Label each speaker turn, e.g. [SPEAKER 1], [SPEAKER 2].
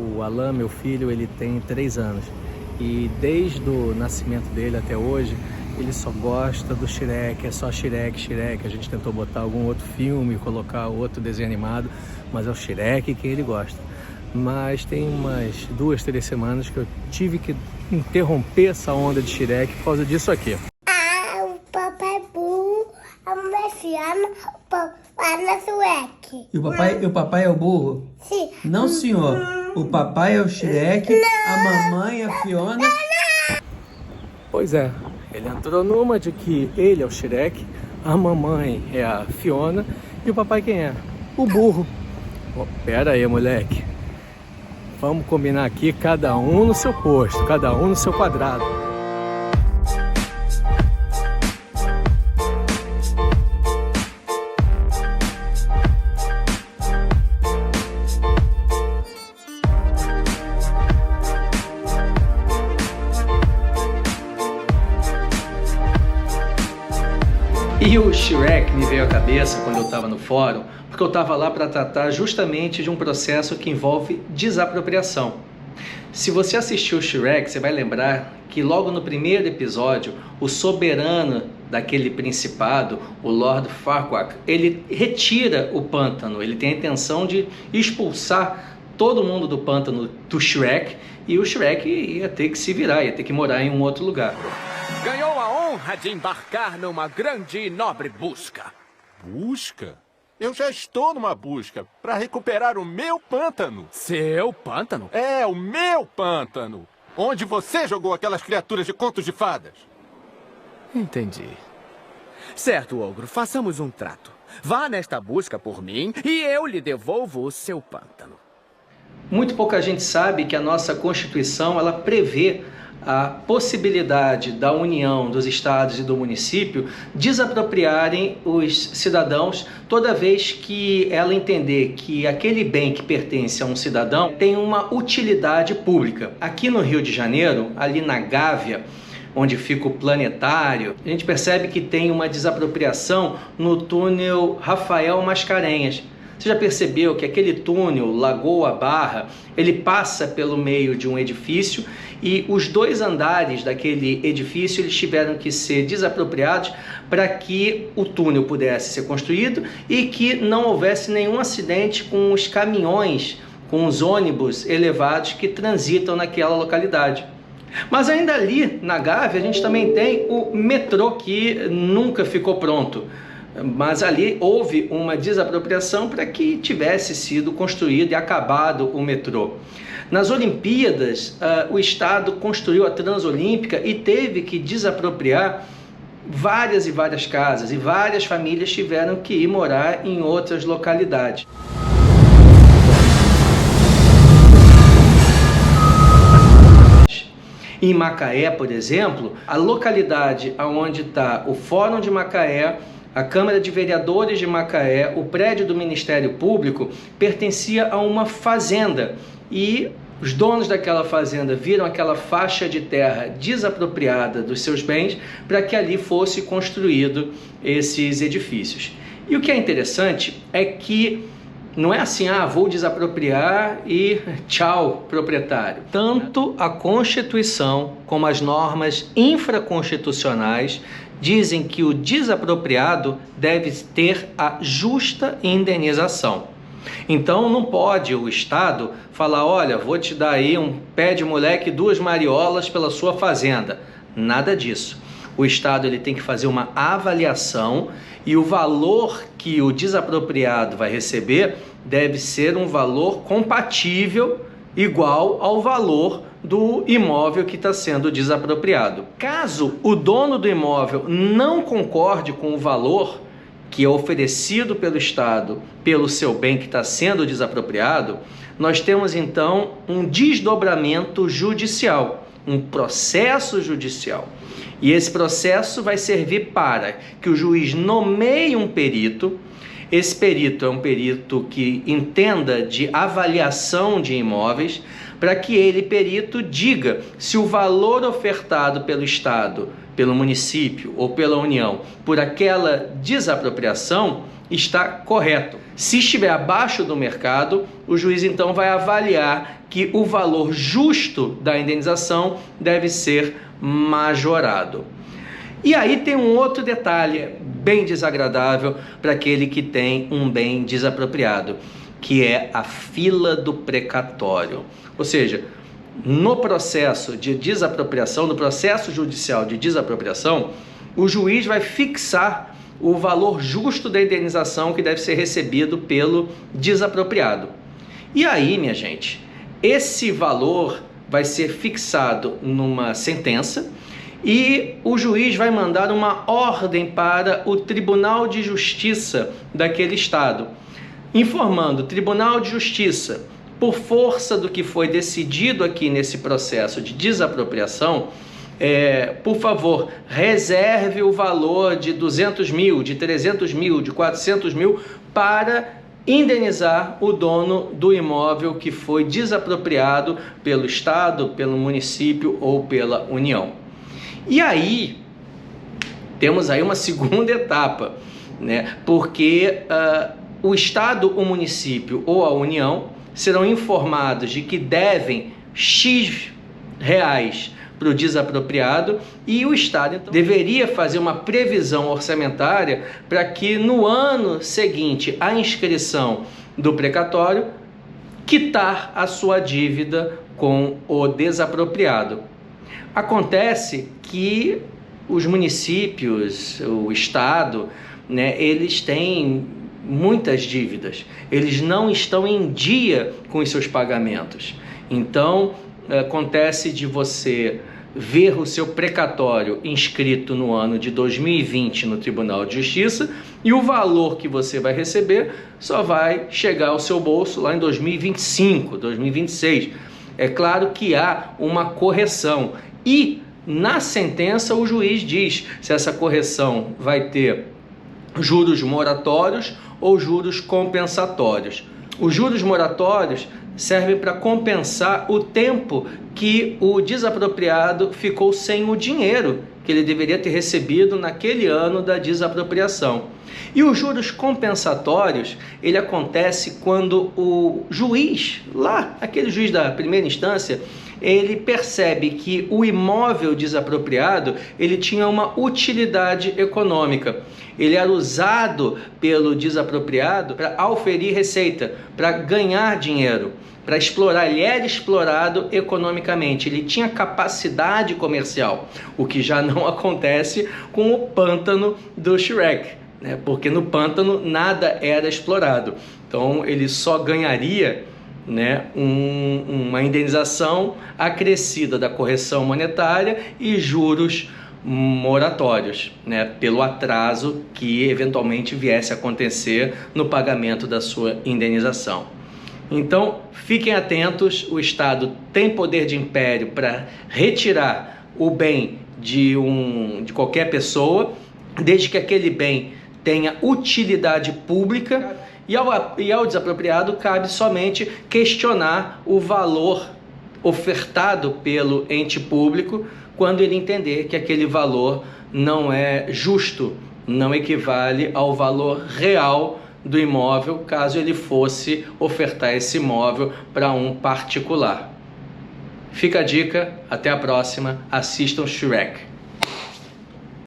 [SPEAKER 1] O Alan, meu filho, ele tem 3 anos e desde o nascimento dele até hoje ele só gosta do Shrek, é só Shrek, Shrek. A gente tentou botar algum outro filme, colocar outro desenho animado, mas é o Shrek que ele gosta. Mas tem umas 2, 3 semanas que eu tive que interromper essa onda de Shrek por causa disso aqui.
[SPEAKER 2] O papai é burro, a mamãe fiana, o papai é Shrek.
[SPEAKER 3] E o papai é o burro?
[SPEAKER 2] Sim.
[SPEAKER 3] Não, senhor. O papai é o Shrek, a mamãe é a Fiona.
[SPEAKER 1] Pois é, ele entrou numa de que ele é o Shrek, a mamãe é a Fiona e o papai quem é? O burro. Pô, pera aí, moleque. Vamos combinar aqui, cada um no seu posto, cada um no seu quadrado. E o Shrek me veio à cabeça quando eu estava no fórum, porque eu estava lá para tratar justamente de um processo que envolve desapropriação. Se você assistiu o Shrek, você vai lembrar que logo no primeiro episódio, o soberano daquele principado, o Lord Farquaad, ele retira o pântano, ele tem a intenção de expulsar todo mundo do pântano do Shrek, e o Shrek ia ter que se virar, ia ter que morar em um outro lugar.
[SPEAKER 4] Ganhou a honra de embarcar numa grande e nobre busca.
[SPEAKER 5] Busca? Eu já estou numa busca para recuperar o meu pântano.
[SPEAKER 4] Seu pântano?
[SPEAKER 5] É, o meu pântano. Onde você jogou aquelas criaturas de contos de fadas.
[SPEAKER 4] Entendi. Certo, ogro, façamos um trato. Vá nesta busca por mim e eu lhe devolvo o seu pântano.
[SPEAKER 1] Muito pouca gente sabe que a nossa Constituição ela prevê a possibilidade da União, dos estados e do município desapropriarem os cidadãos toda vez que ela entender que aquele bem que pertence a um cidadão tem uma utilidade pública. Aqui no Rio de Janeiro, ali na Gávea, onde fica o planetário, a gente percebe que tem uma desapropriação no túnel Rafael Mascarenhas. Você já percebeu que aquele túnel, Lagoa Barra, ele passa pelo meio de um edifício e os 2 andares daquele edifício eles tiveram que ser desapropriados para que o túnel pudesse ser construído e que não houvesse nenhum acidente com os caminhões, com os ônibus elevados que transitam naquela localidade. Mas ainda ali na Gávea a gente também tem o metrô que nunca ficou pronto. Mas ali houve uma desapropriação para que tivesse sido construído e acabado o metrô. Nas Olimpíadas, o Estado construiu a Transolímpica e teve que desapropriar várias e várias casas, e várias famílias tiveram que ir morar em outras localidades. Em Macaé, por exemplo, a localidade onde está o Fórum de Macaé, a Câmara de Vereadores de Macaé, o prédio do Ministério Público, pertencia a uma fazenda e os donos daquela fazenda viram aquela faixa de terra desapropriada dos seus bens para que ali fosse construído esses edifícios. E o que é interessante é que não é assim, vou desapropriar e tchau, proprietário. Tanto a Constituição como as normas infraconstitucionais dizem que o desapropriado deve ter a justa indenização. Então não pode o Estado falar, olha, vou te dar aí um pé de moleque e 2 mariolas pela sua fazenda. Nada disso. O Estado ele tem que fazer uma avaliação e o valor que o desapropriado vai receber deve ser um valor compatível, igual ao valor do imóvel que está sendo desapropriado. Caso o dono do imóvel não concorde com o valor que é oferecido pelo Estado pelo seu bem que está sendo desapropriado, nós temos então um desdobramento judicial, um processo judicial. E esse processo vai servir para que o juiz nomeie um perito. Esse perito é um perito que entenda de avaliação de imóveis, para que ele, perito, diga se o valor ofertado pelo Estado, pelo município ou pela União por aquela desapropriação está correto. Se estiver abaixo do mercado, o juiz então vai avaliar que o valor justo da indenização deve ser majorado. E aí tem um outro detalhe bem desagradável para aquele que tem um bem desapropriado, que é a fila do precatório. Ou seja, no processo de desapropriação, no processo judicial de desapropriação, o juiz vai fixar o valor justo da indenização que deve ser recebido pelo desapropriado. E aí, minha gente, esse valor vai ser fixado numa sentença e o juiz vai mandar uma ordem para o Tribunal de Justiça daquele estado, informando o Tribunal de Justiça, por força do que foi decidido aqui nesse processo de desapropriação, por favor, reserve o valor de 200 mil, de 300 mil, de 400 mil para indenizar o dono do imóvel que foi desapropriado pelo Estado, pelo município ou pela União. E aí, temos aí uma segunda etapa, né? Porque o Estado, o município ou a União serão informados de que devem X reais para o desapropriado e o Estado então deveria fazer uma previsão orçamentária para que no ano seguinte à inscrição do precatório quitar a sua dívida com o desapropriado. Acontece que os municípios, o Estado, né, eles têm muitas dívidas, eles não estão em dia com os seus pagamentos. Então, acontece de você ver o seu precatório inscrito no ano de 2020 no Tribunal de Justiça e o valor que você vai receber só vai chegar ao seu bolso lá em 2025, 2026. É claro que há uma correção e na sentença o juiz diz se essa correção vai ter juros moratórios ou juros compensatórios. Os juros moratórios servem para compensar o tempo que o desapropriado ficou sem o dinheiro que ele deveria ter recebido naquele ano da desapropriação. E os juros compensatórios, ele acontece quando o juiz, lá, aquele juiz da primeira instância, ele percebe que o imóvel desapropriado, ele tinha uma utilidade econômica. Ele era usado pelo desapropriado para auferir receita, para ganhar dinheiro, para explorar. Ele era explorado economicamente, ele tinha capacidade comercial, o que já não acontece com o pântano do Shrek, né? Porque no pântano nada era explorado. Então ele só ganharia, né, uma indenização acrescida da correção monetária e juros moratórios, né, pelo atraso que eventualmente viesse a acontecer no pagamento da sua indenização. Então, fiquem atentos, o Estado tem poder de império para retirar o bem de qualquer pessoa, desde que aquele bem tenha utilidade pública, e ao desapropriado cabe somente questionar o valor ofertado pelo ente público quando ele entender que aquele valor não é justo, não equivale ao valor real do imóvel, caso ele fosse ofertar esse imóvel para um particular. Fica a dica, até a próxima, assistam Shrek.